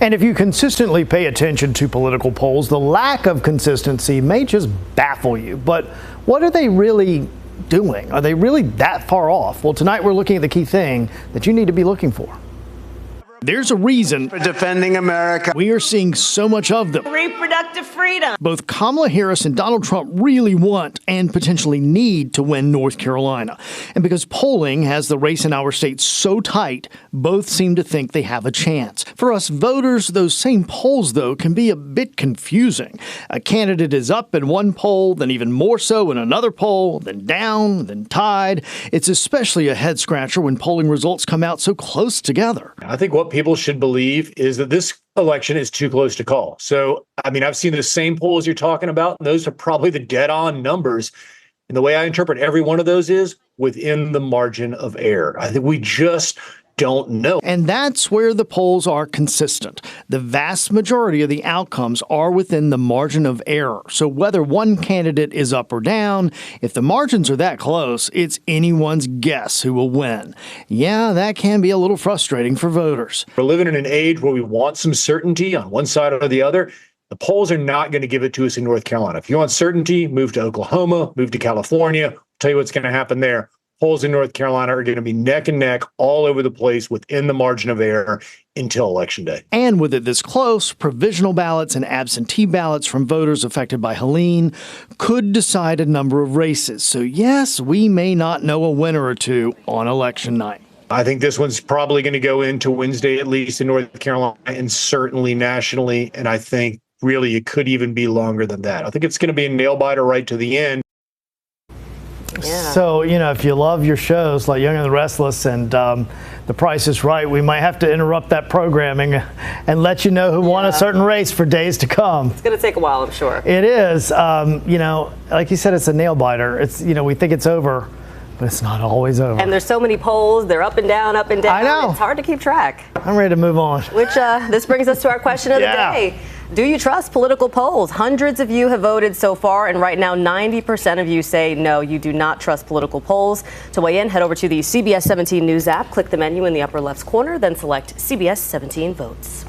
And if you consistently pay attention to political polls, the lack of consistency may just baffle you. But what are they really doing? Are they really that far off? Well, tonight we're looking at the key thing that you need to be looking for. There's a reason for defending America. We are seeing so much of them. Reproductive freedom. Both Kamala Harris and Donald Trump really want and potentially need to win North Carolina. And because polling has the race in our state so tight, both seem to think they have a chance. For us voters, those same polls, though, can be a bit confusing. A candidate is up in one poll, then even more so in another poll, then down, then tied. It's especially a head scratcher when polling results come out so close together. I think what people should believe is that this election is too close to call. So, I mean, I've seen the same polls you're talking about, and those are probably the dead-on numbers. And the way I interpret every one of those is within the margin of error. I think we just don't know. And that's where the polls are consistent. The vast majority of the outcomes are within the margin of error. So whether one candidate is up or down, if the margins are that close, it's anyone's guess who will win. Yeah, that can be a little frustrating for voters. We're living in an age where we want some certainty on one side or the other. The polls are not going to give it to us in North Carolina. If you want certainty, move to Oklahoma, move to California. I'll tell you what's going to happen there. Polls in North Carolina are going to be neck and neck all over the place within the margin of error until Election Day. And with it this close, provisional ballots and absentee ballots from voters affected by Helene could decide a number of races. So yes, we may not know a winner or two on election night. I think this one's probably going to go into Wednesday, at least in North Carolina, and certainly nationally. And I think really it could even be longer than that. I think it's going to be a nail biter right to the end. Yeah. So, if you love your shows like Young and the Restless and The Price is Right, we might have to interrupt that programming and let you know who won a certain race for days to come. It's going to take a while, I'm sure. It is. Like you said, it's a nail biter. It's, we think it's over, but it's not always over. And there's so many polls. They're up and down, up and down. I know. It's hard to keep track. I'm ready to move on. Which, this brings us to our question of the day. Do you trust political polls? Hundreds of you have voted so far, and right now 90% of you say no, you do not trust political polls. To weigh in, head over to the CBS 17 News app, click the menu in the upper left corner, then select CBS 17 Votes.